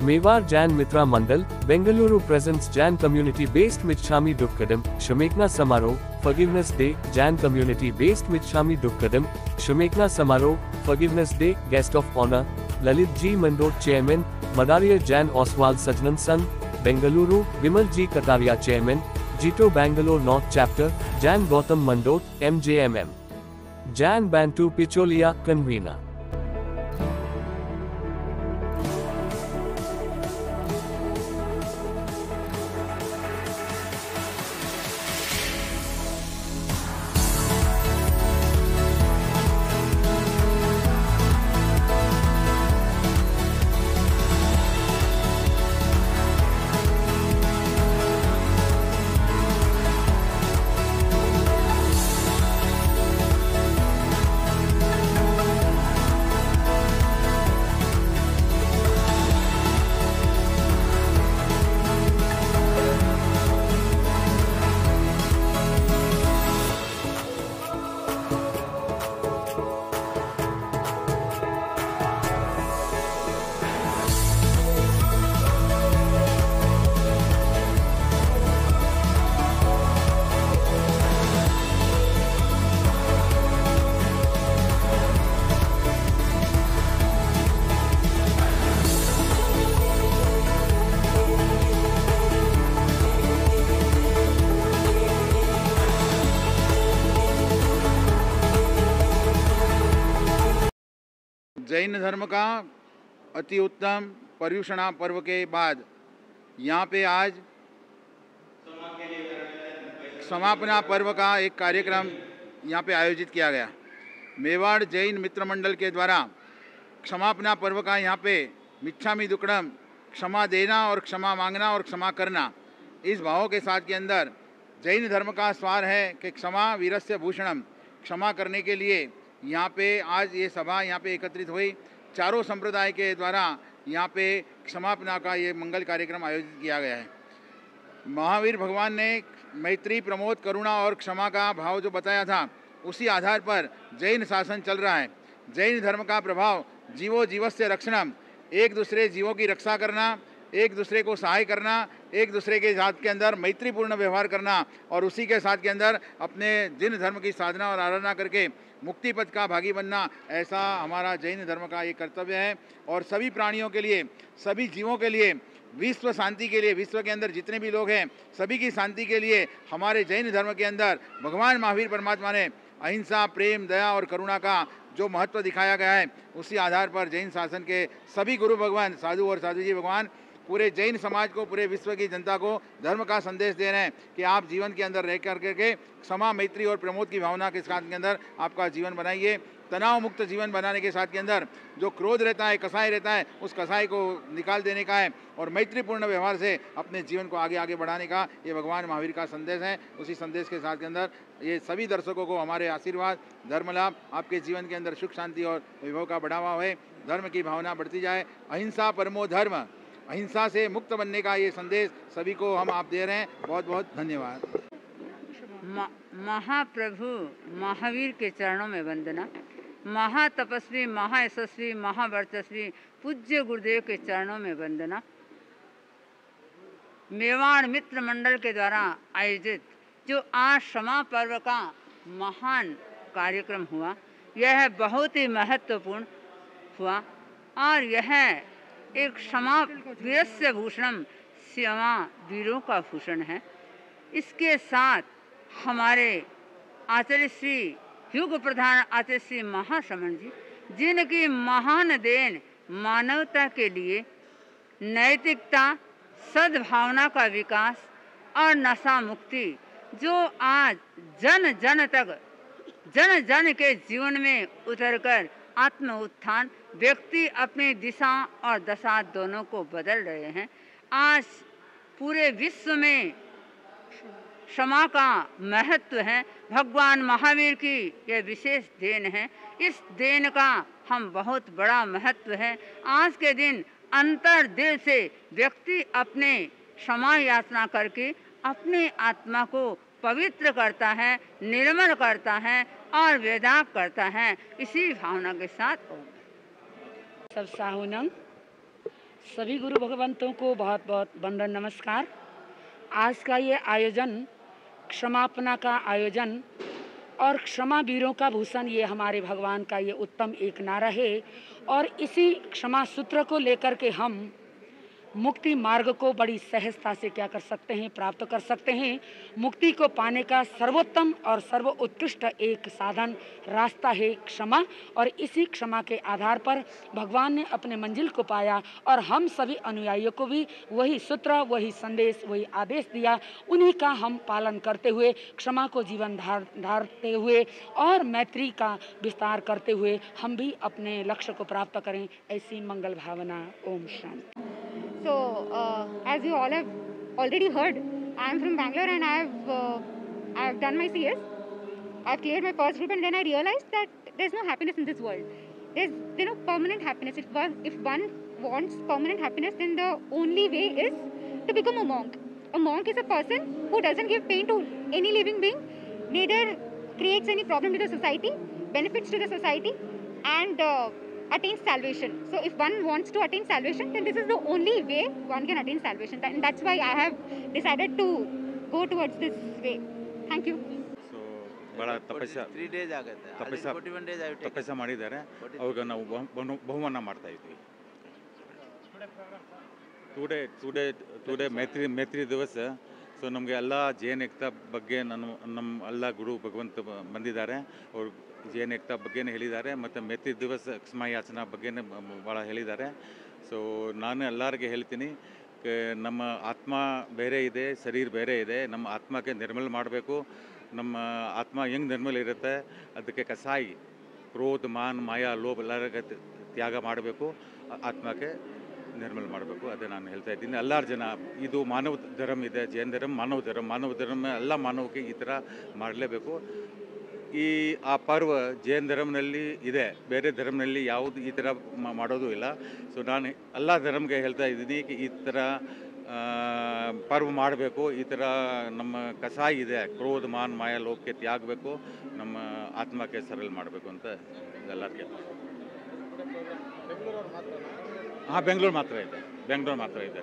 Mewar Jain Mitra Mandal, Bengaluru presents Jain community-based Michhami Dukkadam, Shamekhna Samarah, Forgiveness Day, Jain community-based Michhami Dukkadam, Shamekhna Samarah, Forgiveness Day, Guest of Honor, Lalit G. Mandot Chairman, Madariya Jain Oswald Sajnan Sangh, Bengaluru, Vimal G. Kataria Chairman, Jito Bangalore North Chapter, Jain Gautam Mandot, MJMM. Jain Bantu Picholia, Convener. Jain धर्म का अति उत्तम पर्युषणा पर्व के बाद यहाँ पे आज समापना पर्व का एक कार्यक्रम यहाँ पे आयोजित किया गया। मेवाड़ जैन मित्र मंडल के द्वारा क्षमापना पर्व का यहाँ पे मिच्छामी दुक्कडम, क्षमा देना और क्षमा मांगना और क्षमा करना, इस भावों के साथ के अंदर जैन धर्म का स्वार है कि क्षमा वीरस्य भूषणम, क्षमा करने के लिए यहाँ पे आज ये सभा यहाँ पे एकत्रित हुई। चारों संप्रदाय के द्वारा यहाँ पे क्षमापना का ये मंगल कार्यक्रम आयोजित किया गया है। महावीर भगवान ने मैत्री, प्रमोद, करुणा और क्षमा का भाव जो बताया था, उसी आधार पर जैन शासन चल रहा है। जैन धर्म का प्रभाव जीवो जीवस्य रक्षणम, एक दूसरे जीवों की रक्षा करना, एक दूसरे को सहाय करना, एक दूसरे के साथ के अंदर मैत्रीपूर्ण व्यवहार करना और उसी के साथ के अंदर अपने जिन धर्म की साधना और आराधना करके मुक्ति पथ का भागी बनना, ऐसा हमारा जैन धर्म का एक कर्तव्य है। और सभी प्राणियों के लिए, सभी जीवों के लिए, विश्व शांति के लिए, विश्व के अंदर जितने भी लोग हैं सभी की शांति के लिए हमारे जैन धर्म के अंदर भगवान महावीर परमात्मा ने अहिंसा, प्रेम, दया और करुणा का जो महत्व दिखाया गया है, उसी आधार पर जैन शासन के सभी गुरु भगवान, साधु और साधु जी भगवान पूरे जैन समाज को, पूरे विश्व की जनता को धर्म का संदेश दे रहे हैं कि आप जीवन के अंदर रह करके क्षमा, मैत्री और प्रमोद की भावना के साथ के अंदर आपका जीवन बनाइए। तनाव मुक्त जीवन बनाने के साथ के अंदर जो क्रोध रहता है, कसाय रहता है, उस कसाय को निकाल देने का है और मैत्रीपूर्ण व्यवहार से अपने जीवन को आगे आगे बढ़ाने का ये भगवान महावीर का संदेश है। उसी संदेश के साथ के अंदर ये सभी दर्शकों को हमारे आशीर्वाद, धर्म लाभ, आपके जीवन के अंदर सुख, शांति और वैभव का बढ़ावा हो, धर्म की भावना बढ़ती जाए। अहिंसा परमो धर्म, अहिंसा से मुक्त बनने का ये संदेश सभी को हम आप दे रहे हैं। बहुत बहुत धन्यवाद। महाप्रभु महावीर के चरणों में वंदना। महातपस्वी, महायशस्वी, महावर्चस्वी पूज्य गुरुदेव के चरणों में वंदना। मेवाड़ मित्र मंडल के द्वारा आयोजित जो आज क्षमा पर्व का महान कार्यक्रम हुआ, यह बहुत ही महत्वपूर्ण हुआ और यह एक क्षमा वीरस्य भूषणम, क्षमा वीरों का भूषण है। इसके साथ हमारे आचार्य श्री युग प्रधान आचार्य श्री महाश्रमण जी, जिनकी महान देन मानवता के लिए नैतिकता, सद्भावना का विकास और नशा मुक्ति, जो आज जन जन तक, जन जन के जीवन में उतरकर आत्म उत्थान, व्यक्ति अपनी दिशा और दशा दोनों को बदल रहे हैं। आज पूरे विश्व में क्षमा का महत्व है। भगवान महावीर की यह विशेष देन है। इस देन का हम बहुत बड़ा महत्व है। आज के दिन अंतर दिल से व्यक्ति अपने क्षमा याचना करके अपनी आत्मा को पवित्र करता है, निर्मल करता है और वेदांत करता है। इसी भावना के साथ सब साहुनम सभी गुरु भगवंतों को बहुत बहुत वंदन नमस्कार। आज का ये आयोजन क्षमापना का आयोजन और क्षमा वीरों का भूषण, ये हमारे भगवान का ये उत्तम एक नारा है और इसी क्षमा सूत्र को लेकर के हम मुक्ति मार्ग को बड़ी सहजता से क्या कर सकते हैं, प्राप्त कर सकते हैं। मुक्ति को पाने का सर्वोत्तम और सर्वोत्कृष्ट एक साधन रास्ता है क्षमा, और इसी क्षमा के आधार पर भगवान ने अपने मंजिल को पाया और हम सभी अनुयायियों को भी वही सूत्र, वही संदेश, वही आदेश दिया। उन्हीं का हम पालन करते हुए, क्षमा को जीवन धारते हुए और मैत्री का विस्तार करते हुए हम भी अपने लक्ष्य को प्राप्त करें, ऐसी मंगल भावना। Om Shanti. So, as you all have already heard, I am from Bangalore and I have done my CS. I have cleared my first group, and then I realized that there is no happiness in this world. There is no permanent happiness. If one wants permanent happiness, then the only way is to become a monk. A monk is a person who doesn't give pain to any living being, neither creates any problem to the society, benefits to the society, and attains salvation. So if one wants to attain salvation, then this is the only way one can attain salvation, and that's why I have decided to go towards this way. Thank you. So ಭಾಳ ತಪಸ್ಸು 3 days ಆಗುತ್ತೆ. ತಪಸ್ಸು 41 days ಆಗುತ್ತೆ. ತಪಸ್ಸು ಮಾಡಿದ್ದಾರೆ. ಅವ್ರಿಗೆ ನಾವು ಬಹುಮಾನ ಮಾಡ್ತಾ ಇದ್ವಿ. ಟುಡೇ ಮೈತ್ರಿ ದಿವಸ. ಸೊ ನಮಗೆ ಎಲ್ಲ ಜೈನ ಏಕತಾ ಬಗ್ಗೆ ನಮ್ಮ ಎಲ್ಲ ಗುರು ಭಗವಂತ ಬಂದಿದ್ದಾರೆ. ಅವರು ಜೈನ ಏಕತಾ ಬಗ್ಗೆನೇ ಹೇಳಿದ್ದಾರೆ ಮತ್ತು ಮೈತ್ರಿ ದಿವಸ ಕ್ಷಮಾಯಾಚನಾ ಬಗ್ಗೆನೇ ಭಾಳ ಹೇಳಿದ್ದಾರೆ. ಸೊ ನಾನು ಎಲ್ಲರಿಗೆ ಹೇಳ್ತೀನಿ, ನಮ್ಮ ಆತ್ಮ ಬೇರೆ ಇದೆ, ಶರೀರ ಬೇರೆ ಇದೆ. ನಮ್ಮ ಆತ್ಮಕ್ಕೆ ನಿರ್ಮಲ ಮಾಡಬೇಕು. ನಮ್ಮ ಆತ್ಮ ಹೆಂಗೆ ನಿರ್ಮಲ ಇರುತ್ತೆ, ಅದಕ್ಕೆ ಕಸಾಯಿ ಕ್ರೋಧ, ಮಾನ್, ಮಾಯಾ, ಲೋಭ ಎಲ್ಲರಿಗೆ ತ್ಯಾಗ ಮಾಡಬೇಕು. ಆತ್ಮಕ್ಕೆ ನಿರ್ಮಲ ಮಾಡಬೇಕು. ಅದೇ ನಾನು ಹೇಳ್ತಾ ಇದ್ದೀನಿ. ಎಲ್ಲರ ಜನ, ಇದು ಮಾನವ ಧರ್ಮ ಇದೆ, ಜೈನ ಧರ್ಮ ಮಾನವ ಧರ್ಮ ಎಲ್ಲ ಮಾನವಕ್ಕೆ ಈ ಥರ ಮಾಡಲೇಬೇಕು. ಆ ಪರ್ವ ಜೈನ ಧರ್ಮನಲ್ಲಿ ಇದೆ, ಬೇರೆ ಧರ್ಮನಲ್ಲಿ ಯಾವುದು ಈ ಥರ ಮಾಡೋದು ಇಲ್ಲ. ಸೊ ನಾನು ಎಲ್ಲ ಧರ್ಮಕ್ಕೆ ಹೇಳ್ತಾ ಇದ್ದೀನಿ, ಈ ಥರ ಪರ್ವ ಮಾಡಬೇಕು. ಈ ಥರ ನಮ್ಮ ಕಸಾಯಿ ಇದೆ, ಕ್ರೋಧ, ಮಾನ್, ಮಾಯಾ, ಲೋಭಕ್ಕೆ ತ್ಯಾಗಬೇಕು, ನಮ್ಮ ಆತ್ಮಕ್ಕೆ ಸರಳ ಮಾಡಬೇಕು ಅಂತ ಎಲ್ಲರಿಗೆ. ಹಾಂ, ಬೆಂಗಳೂರು ಮಾತ್ರ ಇದೆ.